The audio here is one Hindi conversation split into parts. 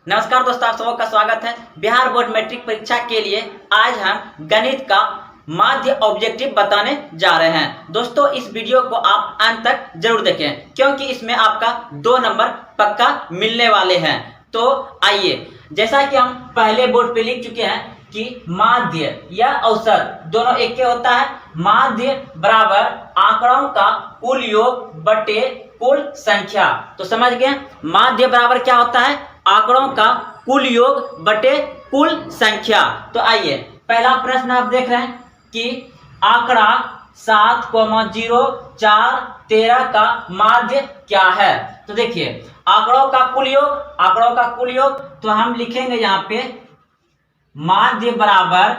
नमस्कार दोस्तों, आप सबका स्वागत है। बिहार बोर्ड मैट्रिक परीक्षा के लिए आज हम गणित का माध्य ऑब्जेक्टिव बताने जा रहे हैं। दोस्तों, इस वीडियो को आप अंत तक जरूर देखें क्योंकि इसमें आपका 2 नंबर पक्का मिलने वाले हैं। तो आइए, जैसा कि हम पहले बोर्ड पे लिख चुके हैं कि माध्य या औसत दोनों एक के होता है। माध्य बराबर आंकड़ों का कुल योग बटे कुल संख्या। तो समझ गए, माध्य बराबर क्या होता है? आंकड़ों का कुल योग बटे कुल संख्या। तो आइए, पहला प्रश्न आप देख रहे हैं कि आंकड़ा 7,0,4,13 का माध्य क्या है। तो देखिए, आंकड़ों का कुल योग तो हम लिखेंगे यहाँ पे माध्य बराबर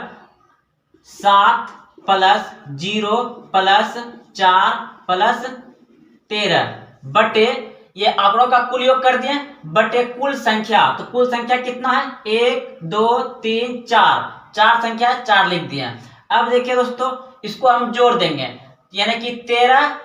7 + 0 + 4 + 13 बटे, ये आंकड़ों का कुल योग कर दिए, बटे कुल संख्या। तो कुल संख्या कितना है? 1 2 3 4, 4 संख्या 4 लिख दिया। अब देखिए दोस्तों, इसको हम जोड़ देंगे, यानी कि 13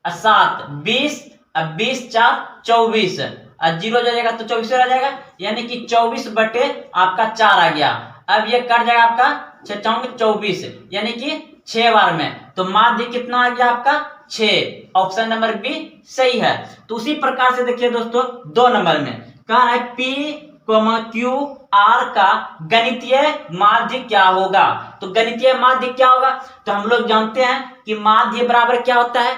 और 7 20, अब 20 4 24, और 0 जाएगा तो 24 रह जाएगा, यानी कि 24 बटे आपका 4 आ गया। अब ये कट जाएगा आपका 6 × 24, यानी कि 6 बार में। तो माध्य कितना आ गया आपका? 6। ऑप्शन नंबर बी सही है। तो उसी प्रकार से देखिए दोस्तों, 2 नंबर में कहा है P, Q, R का गणितीय माध्य क्या होगा। तो गणितीय माध्य क्या होगा? तो हम लोग जानते हैं कि माध्य बराबर क्या होता है?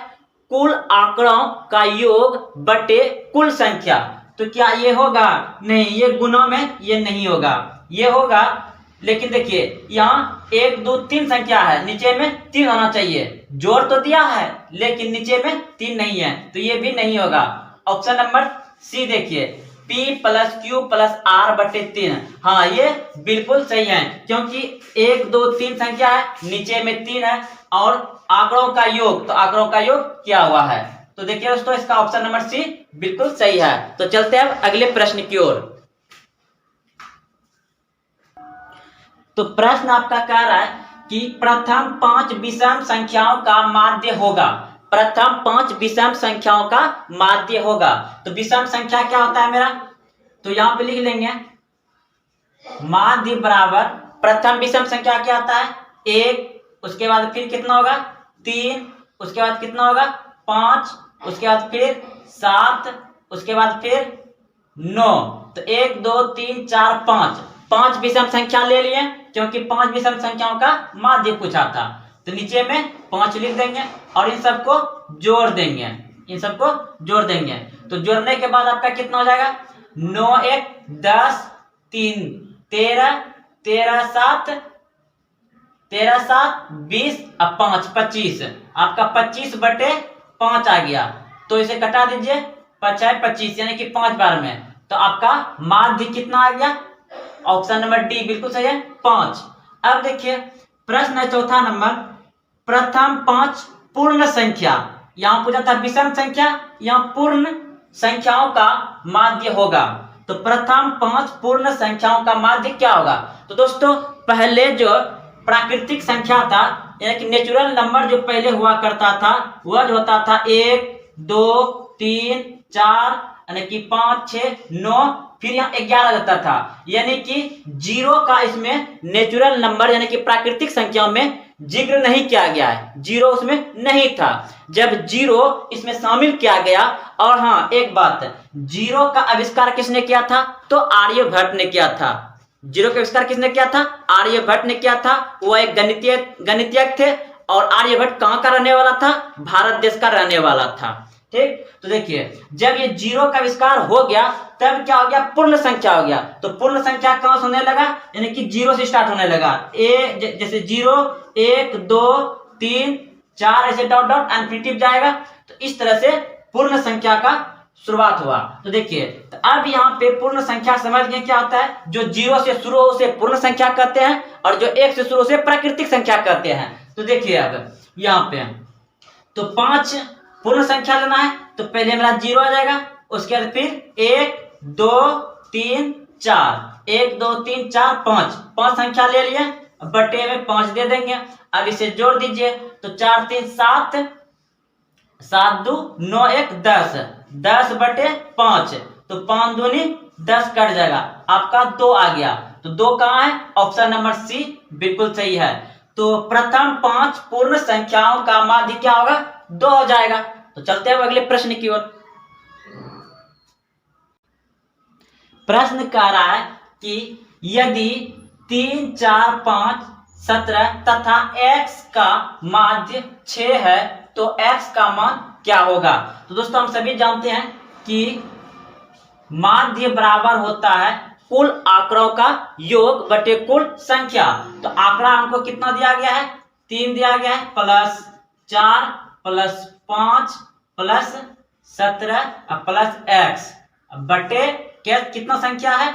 कुल आंकड़ों का योग बटे कुल संख्या। तो क्या ये होगा? नहीं, ये गुणों में ये नहीं होगा, ये होगा। लेकिन देखिए, यहाँ 1 2 3 संख्या है, नीचे में 3 होना चाहिए। जोड़ तो दिया है लेकिन नीचे में 3 नहीं है, तो ये भी नहीं होगा। ऑप्शन नंबर सी देखिए, P + Q + R बटे 3। हाँ, ये बिल्कुल सही है क्योंकि 1 2 3 संख्या है, नीचे में 3 है, और आंकड़ों का योग, तो आंकड़ों का योग क्या हुआ है। तो देखिए दोस्तों, इसका ऑप्शन नंबर सी बिल्कुल सही है। तो चलते हैं अब अगले प्रश्न की ओर। तो प्रश्न आपका कह रहा है कि प्रथम 5 विषम संख्याओं का माध्य होगा। प्रथम 5 विषम संख्याओं का माध्य होगा। तो विषम संख्या क्या होता है मेरा? तो यहां पे लिख लेंगे माध्य बराबर प्रथम विषम संख्या क्या होता है? 1, उसके बाद फिर कितना होगा? 3, उसके बाद कितना होगा? 5, उसके बाद फिर 7, उसके बाद फिर 9। तो 1 2 3 4 5 विषम संख्या ले लिए क्योंकि 5 विषम संख्याओं का माध्य पूछा था। तो नीचे में 5 लिख देंगे और इन सबको जोड़ देंगे, तो जोड़ने के बाद आपका कितना हो जाएगा? 9 1 10, 3 13, 13 7 20 और 5 25। आपका 25 बटे 5 आ गया। तो इसे कटा दीजिए, 5 है 25, यानी कि 5 बार में। तो आपका माध्य कितना आ गया? ऑप्शन नंबर डी बिल्कुल सही है, 5। अब देखिए, प्रश्न है चौथा नंबर, प्रथम 5 पूर्ण संख्या। यहां पूछा था विषम संख्या, यहां पूर्ण संख्याओं का माध्य होगा। तो प्रथम 5 पूर्ण संख्याओं का माध्य क्या होगा? तो दोस्तों, पहले जो प्राकृतिक संख्या था, यानी कि नेचुरल नंबर जो पहले हुआ करता था, वह जो होता था 1 2 3 4, यानी कि 5 6 9, फिर यहाँ 11 रहता था। यानी कि 0 का इसमें नेचुरल नंबर यानी कि प्राकृतिक संख्या में जिक्र नहीं किया गया है, 0 उसमें नहीं था। जब 0 इसमें शामिल किया गया, और हाँ एक बात, 0 का आविष्कार किसने किया था? तो आर्यभट्ट ने किया था। 0 का आविष्कार किसने किया था? आर्यभट्ट ने किया था। वह एक गणितज्ञ थे, और आर्यभट्ट कहाँ का रहने वाला था? भारत देश का रहने वाला था। ठीक, तो देखिए, जब ये 0 का आविष्कार हो गया, तब क्या हो गया? पूर्ण संख्या हो गया। तो पूर्ण संख्या कहां से होने लगा? यानी कि 0 से स्टार्ट होने लगा। जैसे 0 1 2 3 4 ऐसे डॉट डॉट इनफिनिटिव जाएगा। तो इस तरह से पूर्ण संख्या का शुरुआत हुआ। तो देखिए, तो अब यहाँ पे पूर्ण संख्या समझ गए क्या होता है? जो 0 से शुरू हो उसे पूर्ण संख्या कहते हैं, और जो 1 से शुरू से प्राकृतिक संख्या कहते हैं। तो देखिए, अब यहाँ पे तो 5 पूर्ण संख्या लेना है, तो पहले मेरा 0 आ जाएगा, उसके बाद फिर 1 2 3 4, 1 2 3 4 5 संख्या ले लिए, बटे में 5 दे देंगे। अब इसे जोड़ दीजिए, तो 4 3 7, 7 2 9 1 10 बटे 5, तो 5 दूनी 10 कट जाएगा, आपका 2 आ गया। तो 2 कहाँ है? ऑप्शन नंबर सी बिल्कुल सही है। तो प्रथम 5 पूर्ण संख्याओं का माध्य क्या होगा? 2 हो जाएगा। तो चलते हैं अगले प्रश्न की ओर। प्रश्न कह रहा है कि यदि 3, 4, 5, 17 तथा x का माध्य 6 है तो x का मान क्या होगा? तो दोस्तों हम सभी जानते हैं कि माध्य बराबर होता है कुल आंकड़ों का योग बटे कुल संख्या। तो आंकड़ा हमको कितना दिया गया है? 3 दिया गया है, plus 4 plus 5 plus 17 plus x बटे क्या कितना संख्या है?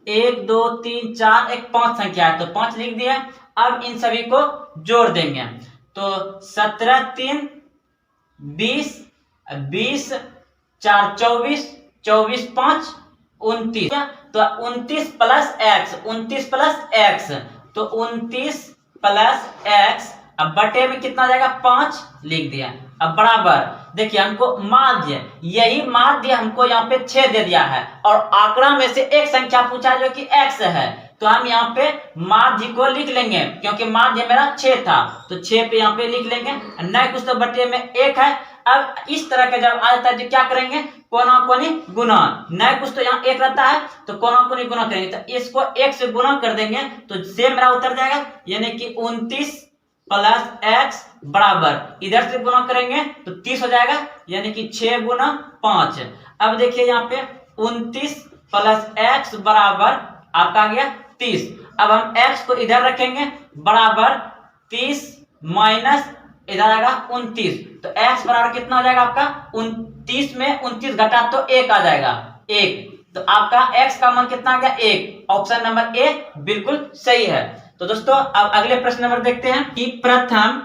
1 2 3 4 1 5 संख्या है, तो 5 लिख दिया। अब इन सभी को जोड़ देंगे तो 17 3 20 20 4 24 24 5 29। तो 29 प्लस एक्स, 29 प्लस एक्स, तो 29 प्लस एक्स अब बटे में कितना जाएगा? 5 लिख दिया। अब बराबर देखिए हमको माध्य, यही माध्य हमको यहाँ पे 6 दे दिया है और आंकड़ा में से एक संख्या पूछा है जो कि x है, तो हम यहाँ पे माध्य को लिख लेंगे क्योंकि माध्य मेरा 6 था, तो 6 पे यहाँ पे लिख लेंगे। न कुछ तो बटे में 1 है। अब इस तरह का जब आ जाता है तो क्या करेंगे? कोना कोनी गुना, न कुछ तो यहाँ 1 रहता है तो कोना कोनी गुना करेंगे, तो इसको 1 से गुना कर देंगे तो सेम मेरा उत्तर जाएगा, यानी कि 29 प्लस एक्स बराबर इधर से गुना करेंगे तो 30 हो जाएगा, यानी कि 6 गुना 5। अब देखिए यहाँ पे 29 प्लस एक्स बराबर आपका आ गया 30। अब हम x को इधर रखेंगे बराबर 30 माइनस इधर आएगा 29, तो x बराबर कितना हो जाएगा आपका? 29 में 29 घटा तो 1 आ जाएगा, 1। तो आपका x का मान कितना आ गया? 1। ऑप्शन नंबर ए बिल्कुल सही है। तो दोस्तों अब अगले प्रश्न नंबर देखते हैं कि प्रथम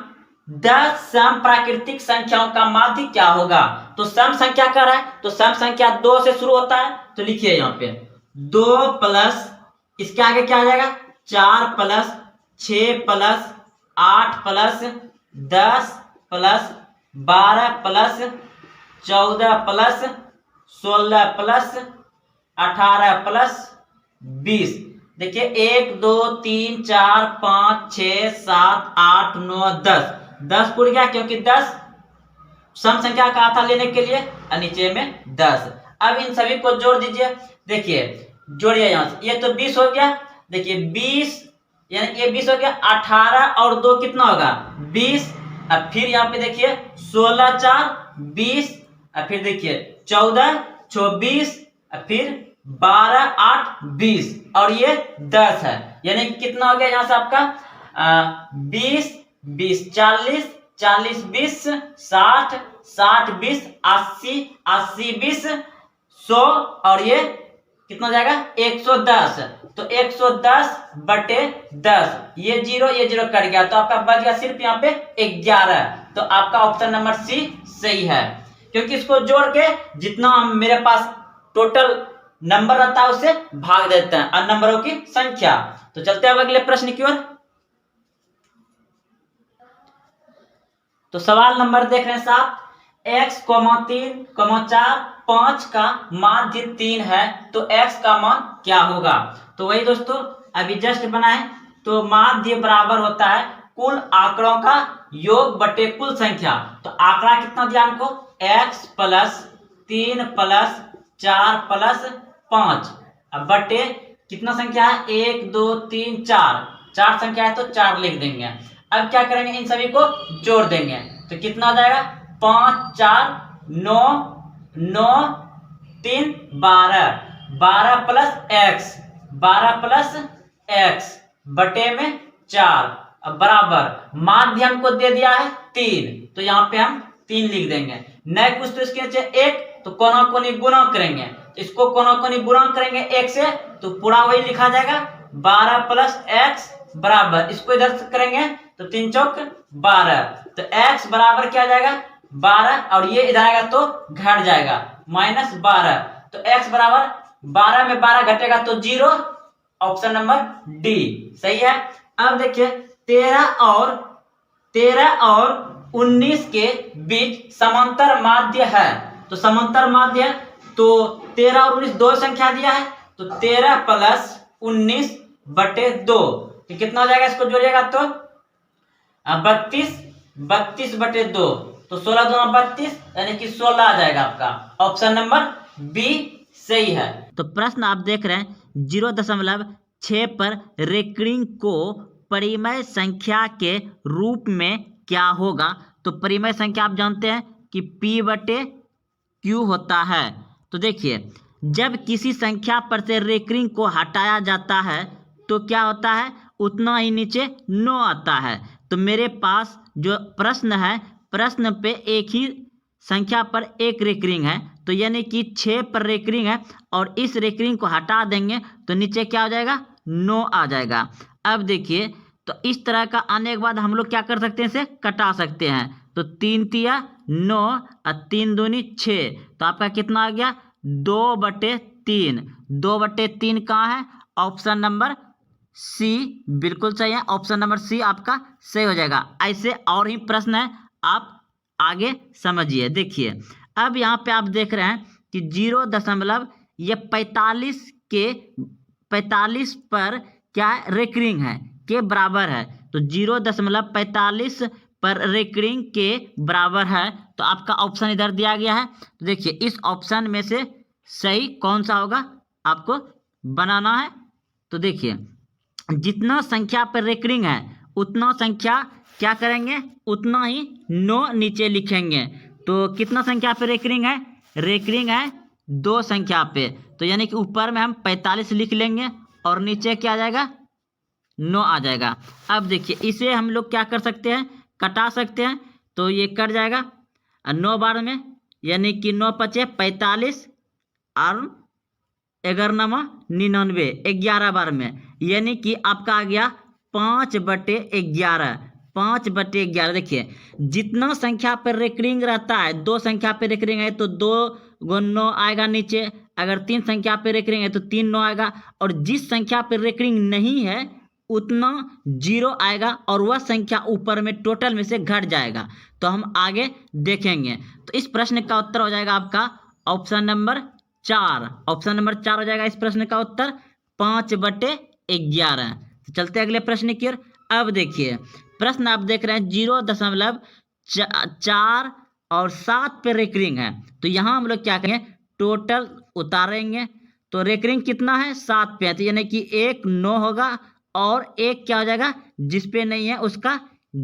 10 सम प्राकृतिक संख्याओं का माध्य क्या होगा? तो सम संख्या कर रहा है तो सम संख्या 2 से शुरू होता है, तो लिखिए यहाँ पे 2 प्लस इसके आगे क्या आ जाएगा? 4 plus 6 plus 8 plus 10 plus 12 plus 14 plus 16 plus 18 plus 20। देखिए 1 2 3 4 5 6 7 8 9 10, 10 पूरा गया क्योंकि 10 सम संख्या का था लेने के लिए और नीचे में 10। अब इन सभी को जोड़ दीजिए, देखिए जोड़िए यहाँ से, ये तो 20 हो गया। देखिए 20 यानी ये 20 हो गया, 18 और 2 कितना होगा? 20। अब फिर यहाँ पे देखिए 16 4 20, और फिर देखिए 14 24, फिर 12 8 20 और ये 10 है, यानी कितना हो गया यहाँ से आपका 20 20 40 40 20 60 60 20 80 80 20 100 और ये कितना जाएगा? 110। तो 110 बटे 10, ये 0 कट गया तो आपका बच गया सिर्फ यहाँ पे 11। तो आपका ऑप्शन नंबर सी सही है, क्योंकि इसको जोड़ के जितना मेरे पास टोटल नंबर रहता है उससे भाग देते हैं और नंबरों की संख्या। तो चलते हैं अगले प्रश्न की ओर। तो सवाल नंबर देख रहे हैं 7, x, 3, 4, 5 का माध्य 3 है तो x का मान क्या होगा? तो वही दोस्तों अभी जस्ट बनाए, तो माध्य बराबर होता है कुल आंकड़ों का योग बटे कुल संख्या। तो आंकड़ा कितना दिया हमको? x प्लस 3 प्लस 4 प्लस 5 अब बटे कितना संख्या है? 1 2 3 4, 4 संख्या है तो 4 लिख देंगे। अब क्या करेंगे? इन सभी को जोड़ देंगे तो कितना आ जाएगा? 5 4 9 9 3 12, 12 प्लस x, 12 प्लस x बटे में 4 अब बराबर माध्यम को दे दिया है 3, तो यहाँ पे हम 3 लिख देंगे। न कुछ तो इसके नीचे 1, तो कोना कोनी गुना करेंगे, तो इसको कोना कोनी गुना करेंगे 1 से तो पूरा वही लिखा जाएगा 12 प्लस x बराबर, इसको इधर से करेंगे तो 3 चौक 12, तो x बराबर क्या आ जाएगा? 12 और ये इधर आएगा तो घट जाएगा -12, तो x बराबर 12 में 12 घटेगा तो 0। ऑप्शन नंबर डी सही है। अब देखिए 13 और 19 के बीच समांतर माध्य है, तो समांतर माध्य तो 13 और 19 दो संख्या दिया है, तो 13 प्लस 19 बटे 2, तो कितना हो जाएगा, इसको जोड़िएगा तो 32, 32 बटे 2, तो 16 दूना 32 यानी कि 16 आ जाएगा आपका। ऑप्शन नंबर बी सही है। तो प्रश्न आप देख रहे हैं 0.6 पर रेकरिंग को परिमेय संख्या के रूप में क्या होगा। तो परिमेय संख्या आप जानते हैं कि P बटे Q होता है। तो देखिए, जब किसी संख्या पर से रेकरिंग को हटाया जाता है तो क्या होता है, उतना ही नीचे 9 आता है। तो मेरे पास जो प्रश्न है, प्रश्न पे एक ही संख्या पर एक रेकरिंग है, तो यानी कि 6 पर रेकरिंग है और इस रेकरिंग को हटा देंगे तो नीचे क्या हो जाएगा, 9 आ जाएगा। अब देखिए, तो इस तरह का आने के बाद हम लोग क्या कर सकते हैं, इसे कटा सकते हैं। तो 3 तिया 9 और 3 दूनी 6, तो आपका कितना आ गया, 2/3। 2/3 कहाँ है, ऑप्शन नंबर सी बिल्कुल सही है। ऑप्शन नंबर सी आपका सही हो जाएगा। ऐसे और ही प्रश्न है, आप आगे समझिए। देखिए, अब यहाँ पे आप देख रहे हैं कि 0 ये 45 पर क्या है, रेकरिंग है, के बराबर है। तो 0.45 पर रेकरिंग के बराबर है, तो आपका ऑप्शन इधर दिया गया है। तो देखिए, इस ऑप्शन में से सही कौन सा होगा आपको बनाना है। तो देखिए, जितना संख्या पर रेकरिंग है उतना संख्या क्या करेंगे, उतना ही 9 नीचे लिखेंगे। तो कितना संख्या पे रेकरिंग है, रेकरिंग है 2 संख्या पे, तो यानी कि ऊपर में हम 45 लिख लेंगे और नीचे क्या आ जाएगा, 9 आ जाएगा। अब देखिए, इसे हम लोग क्या कर सकते हैं, कटा सकते हैं। तो ये कट जाएगा 9 बार में, यानी कि 9 पचे 45 और 11×99 11 बार में, यानी कि आपका आ गया 5/11। 5/11। देखिए, जितना संख्या पर रेकरिंग रहता है, 2 संख्या पर रेकरिंग है तो 2 × 9 आएगा नीचे, अगर 3 संख्या पर रेकरिंग है तो 3 9 आएगा, और जिस संख्या पर रेकरिंग नहीं है उतना 0 आएगा और वह संख्या ऊपर में टोटल में से घट जाएगा। तो हम आगे देखेंगे। तो इस प्रश्न का उत्तर हो जाएगा आपका ऑप्शन नंबर 4। ऑप्शन नंबर 4 हो जाएगा इस प्रश्न का उत्तर, 5/11। तो चलते अगले प्रश्न की ओर। अब देखिए, प्रश्न आप देख रहे हैं 0.4 और 7 पे रेकरिंग है। तो यहाँ हम लोग क्या करेंगे, टोटल उतारेंगे। तो रेकरिंग कितना है, 7 पे है, तो यानी कि 1 9 होगा और एक क्या हो जाएगा, जिस पे नहीं है उसका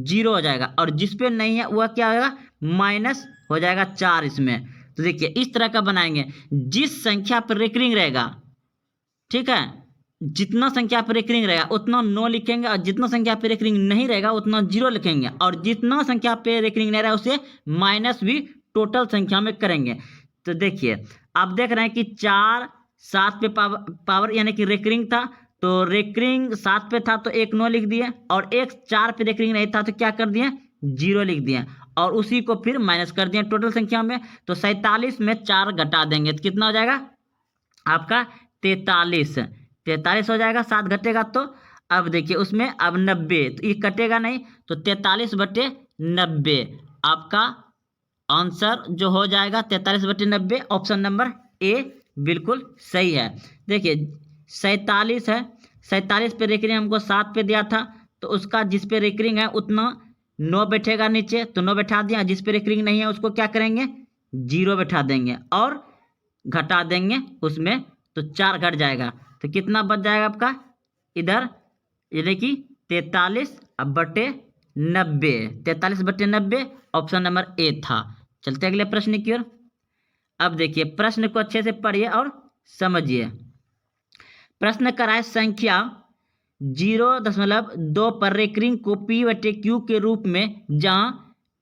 0 हो जाएगा, और जिस पे नहीं है वह क्या होगा, माइनस हो जाएगा 4 इसमें। तो देखिए, इस तरह का बनाएंगे। जिस संख्या पर रेकरिंग रहेगा, ठीक है, जितना संख्या पर रेकरिंग रहेगा उतना 9 लिखेंगे, और जितना संख्या पर रेकरिंग नहीं रहेगा उतना 0 लिखेंगे, और जितना संख्या पे रेकरिंग नहीं रहेगा उसे माइनस भी टोटल संख्या में करेंगे। तो देखिए, आप देख रहे हैं कि 4 7 पे पावर यानी कि रेकरिंग था, तो रेकरिंग 7 पे था तो 1 9 लिख दिए, और एक 4 पे रेकरिंग नहीं था तो क्या कर दिए, 0 लिख दिए, और उसी को फिर माइनस कर दिए टोटल संख्या में। तो 47 में 4 घटा देंगे तो कितना हो जाएगा आपका, 43 हो जाएगा, 7 घटेगा तो। अब देखिए, उसमें अब 90, तो ये कटेगा नहीं, तो 43/90 आपका आंसर जो हो जाएगा 43/90। ऑप्शन नंबर ए बिल्कुल सही है। देखिए, 47 है, 47 पे रेकरिंग हमको 7 पे दिया था, तो उसका जिस पे रेकरिंग है उतना 9 बैठेगा नीचे, तो 9 बैठा दिया। जिस पे रेकरिंग नहीं है उसको क्या करेंगे, 0 बैठा देंगे और घटा देंगे उसमें, तो 4 घट जाएगा, तो कितना बच जाएगा आपका इधर, यानी कि 43/90। 43/90 ऑप्शन नंबर ए था। चलते अगले प्रश्न की ओर। अब देखिए, प्रश्न को अच्छे से पढ़िए और समझिए। प्रश्न करा है संख्या 0.2 पर रेकरिंग को P/Q के रूप में, जहां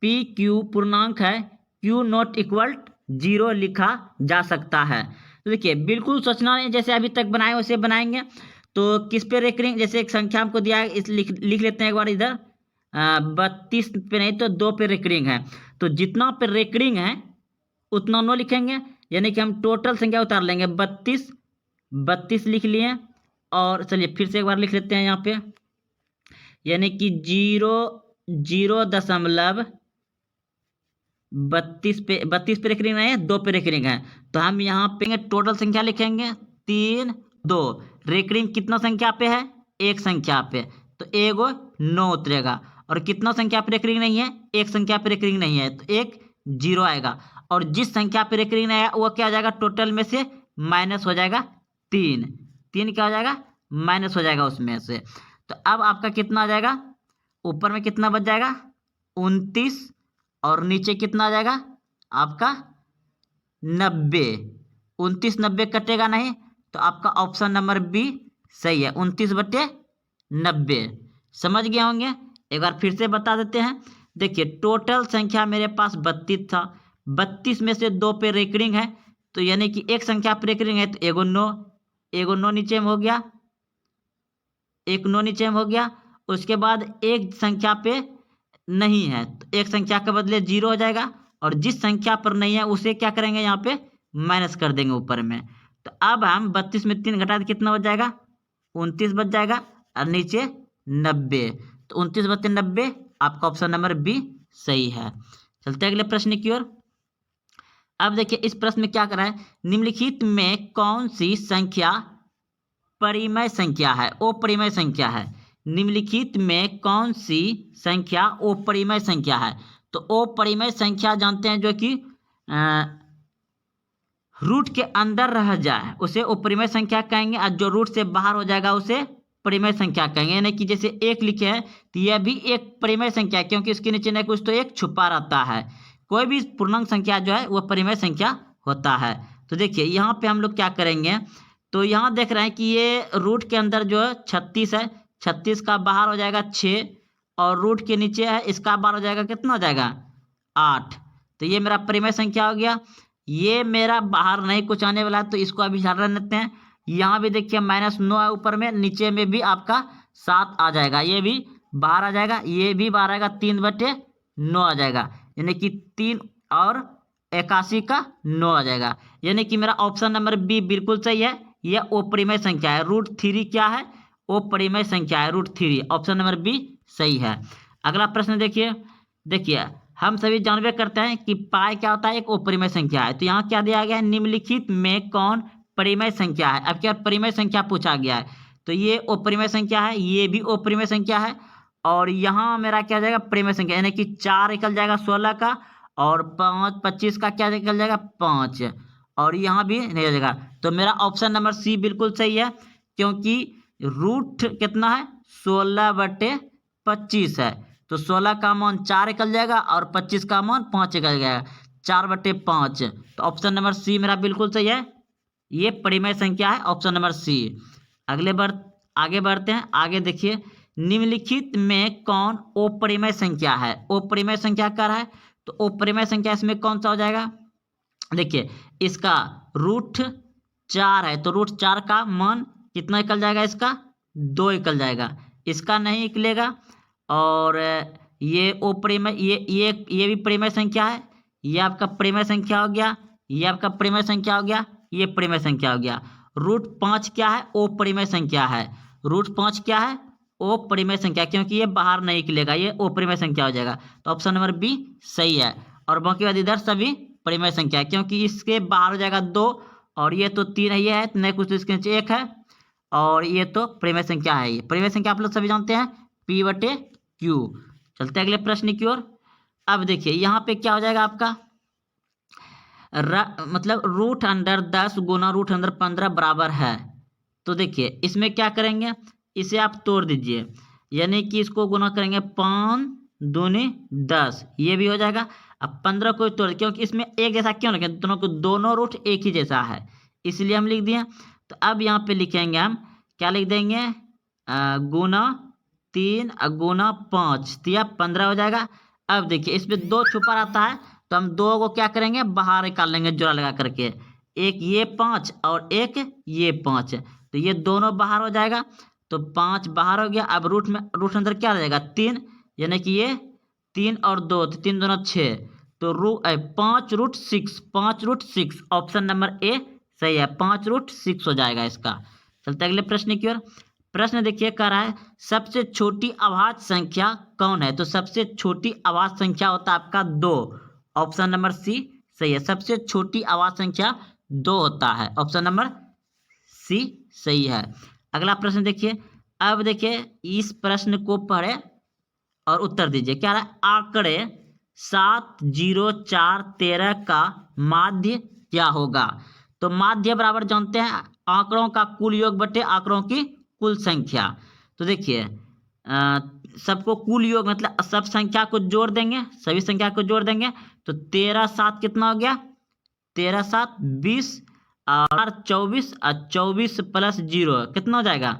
PQ पूर्णांक है, Q नॉट इक्वल 0 लिखा जा सकता है। तो देखिए, बिल्कुल सोचना नहीं, जैसे अभी तक बनाए वैसे बनाएंगे। तो किस पे रेकरिंग, जैसे एक संख्या हमको दिया है, इस लिख लेते हैं एक बार इधर, 32 पे नहीं तो 2 पे रेकरिंग है, तो जितना पे रेकरिंग है उतना 9 लिखेंगे, यानी कि हम टोटल संख्या उतार लेंगे। 32 लिख लिए, और चलिए फिर से एक बार लिख लेते हैं यहाँ पे, यानी कि 0.2 32 पे रेकरिंग नहीं है, 2 पे रेकरिंग है, तो हम यहाँ पे टोटल संख्या लिखेंगे 3 2। रेकरिंग कितना संख्या पे है? एक संख्या पे, तो एगो 9 उतरेगा। और कितना संख्या पे रेकरिंग नहीं है? एक संख्या पे रेकरिंग नहीं है, तो एक 0 आएगा। और जिस संख्या पे रेकरिंग नहीं आया वो क्या हो जाएगा? टोटल में से माइनस हो जाएगा 3। 3 क्या हो जाएगा? माइनस हो जाएगा उसमें से। तो अब आपका कितना आ जाएगा? ऊपर में कितना बच जाएगा? 29, और नीचे कितना आ जाएगा आपका? 90। 29 90 कटेगा नहीं, तो आपका ऑप्शन नंबर बी सही है, 29/90। समझ गए होंगे? एक बार फिर से बता देते हैं। देखिए टोटल संख्या मेरे पास 32 था, 32 में से 2 पे रेकरिंग है, तो यानी कि एक संख्या पे रेकरिंग है, तो एगो 9 नीचे में हो गया, एक 9 नीचे में हो गया। उसके बाद एक संख्या पे नहीं है, तो एक संख्या के बदले 0 हो जाएगा, और जिस संख्या पर नहीं है उसे क्या करेंगे? यहाँ पे माइनस कर देंगे ऊपर में। तो अब हम 32 में 3 घटा कितना बच जाएगा? 29 बच जाएगा, और नीचे 90, तो 29/90 आपका ऑप्शन नंबर बी सही है। चलते अगले प्रश्न की ओर। अब देखिए इस प्रश्न में क्या करा है? निम्नलिखित में कौन सी संख्या परिमेय संख्या है? अपरिमेय संख्या है। निम्नलिखित में कौन सी संख्या अपरिमेय संख्या है? तो अपरिमेय संख्या जानते हैं जो कि रूट के अंदर रह जाए उसे अपरिमेय संख्या कहेंगे, और जो रूट से बाहर हो जाएगा उसे परिमेय संख्या कहेंगे। यानी कि जैसे 1 लिखे हैं तो यह भी एक परिमेय संख्या है, क्योंकि इसके नीचे न कुछ तो एक छुपा रहता है। कोई भी पूर्णांक संख्या जो है वह परिमेय संख्या होता है। तो देखिए यहाँ पे हम लोग क्या करेंगे, तो यहाँ देख रहे हैं कि ये रूट के अंदर जो है 36 है, 36 का बाहर हो जाएगा 6, और रूट के नीचे है इसका बाहर हो जाएगा कितना हो जाएगा? 8। तो ये मेरा परिमेय संख्या हो गया। ये मेरा बाहर नहीं कुछ आने वाला है, तो इसको अभी हटा लेते हैं। यहाँ भी देखिए -9 है ऊपर में, नीचे में भी आपका 7 आ जाएगा, ये भी बाहर आ जाएगा, ये भी बाहर आएगा, 3/9 आ जाएगा, यानी कि 3 और 81 का 9 आ जाएगा। यानी कि मेरा ऑप्शन नंबर बी बिल्कुल सही है, यह अपरिमेय संख्या है। √3 क्या है? अपरिमेय संख्या है, √3। ऑप्शन नंबर बी सही है। अगला प्रश्न देखिए हम सभी जानबे करते हैं कि पाई क्या होता है? एक अपरिमेय संख्या है। तो यहाँ क्या दिया गया है? निम्नलिखित में कौन परिमेय संख्या है? अब क्या परिमेय संख्या पूछा गया है, तो ये अपरिमेय संख्या है, ये भी अपरिमेय संख्या है, और यहाँ मेरा क्या जाएगा? परिमेय संख्या, यानी कि 4 निकल जाएगा 16 का, और 5 25 का क्या निकल जाएगा? 5, और यहाँ भी निकल जाएगा। तो मेरा ऑप्शन नंबर सी बिल्कुल सही है, क्योंकि रूट कितना है? 16/25 है, तो 16 का मान 4 निकल जाएगा, और 25 का मान 5 निकल जाएगा, 4/5। तो ऑप्शन नंबर सी मेरा बिल्कुल सही है, ये परिमेय संख्या है, ऑप्शन नंबर सी। आगे बढ़ते हैं। आगे देखिए निम्नलिखित में कौन अपरिमेय संख्या है? अपरिमेय संख्या क्या है? तो अपरिमेय संख्या इसमें कौन सा हो जाएगा? देखिए इसका √4 है, तो √4 का मान कितना निकल जाएगा? इसका 2 निकल जाएगा, इसका नहीं निकलेगा। और ये अपरिमेय, ये भी परिमेय संख्या है, ये आपका परिमेय संख्या हो गया, ये आपका परिमेय संख्या हो गया, ये परिमेय संख्या हो गया। √5 क्या है? अपरिमेय संख्या है। √5 क्या है? अपरिमेय संख्या, क्योंकि ये बाहर नहीं निकलेगा, ये अपरिमेय संख्या हो जाएगा। तो ऑप्शन नंबर बी सही है। और बाकी बाद इधर सभी परिमेय संख्या है, क्योंकि इसके बाहर हो जाएगा 2, और ये तो 3 है, ये है नहीं कुछ तो इसके नीचे 1 है, और ये तो परिमेय संख्या है। ये परिमेय संख्या आप लोग सभी जानते हैं, P/Q। चलते हैं अगले प्रश्न की ओर। अब देखिए यहाँ पे क्या हो जाएगा आपका? मतलब √10 गुना √15 बराबर है। तो देखिए इसमें क्या करेंगे? इसे आप तोड़ दीजिए, यानी कि इसको गुना करेंगे 5 दूनी 10, ये भी हो जाएगा। अब 15 को तोड़, क्योंकि इसमें एक जैसा क्यों लिखे? दोनों रूट एक ही जैसा है, इसलिए हम लिख दिए। तो अब यहाँ पे लिखेंगे हम क्या लिख देंगे? गुना 3 गुना 5, तो यह 15 हो जाएगा। अब देखिए इसमें 2 छुपा रहता है, तो हम 2 को क्या करेंगे? बाहर निकाल लेंगे जोड़ा लगा करके, एक ये 5 और एक ये 5, तो ये दोनों बाहर हो जाएगा, तो 5 बाहर हो गया। अब रूट अंदर क्या रह जाएगा? 3, यानी कि ये 3 और 2, तो 3 दूना 6, तो 5√6, 5√6, ऑप्शन नंबर ए सही है, 5√6 हो जाएगा इसका। चलते अगले प्रश्न की ओर। प्रश्न देखिए कह रहा है सबसे छोटी अभाज्य संख्या कौन है? तो सबसे छोटी अभाज्य संख्या होता है आपका 2, ऑप्शन नंबर सी सही है। सबसे छोटी अवाज संख्या 2 होता है। ऑप्शन नंबर सी सही है। अगला प्रश्न देखिए। अब देखिए इस प्रश्न को पढ़े और उत्तर दीजिए। क्या रहा है? आंकड़े 7, 0, 4, 13 का माध्य क्या होगा? तो माध्य बराबर जानते हैं आंकड़ों का कुल योग बटे आंकड़ों की कुल संख्या। तो देखिए सबको कुल योग मतलब सब संख्या को जोड़ देंगे, सभी संख्या को जोड़ देंगे तो 13, 7 कितना हो गया? 13, 7 20 और 24 और 24 प्लस 0 कितना हो जाएगा?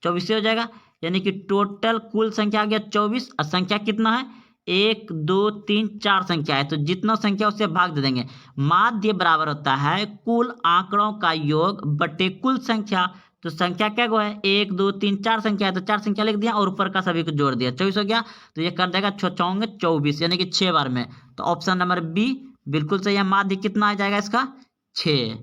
24 हो जाएगा। यानी कि टोटल कुल संख्या आ गया 24 और संख्या कितना है? 1, 2, 3, 4 संख्या है। तो जितना संख्या उससे भाग दे देंगे। माध्य बराबर होता है कुल आंकड़ों का योग बटे कुल संख्या। तो संख्या क्या को है? 1, 2, 3, 4 संख्या है तो 4 संख्या लिख दिया और ऊपर का सभी को जोड़ दिया, 24 हो गया। तो ये कर देगा 6 चौंगे 24 यानी कि 6 बार में। तो ऑप्शन नंबर बी बिल्कुल सही है। माध्य कितना आ जाएगा इसका? 6।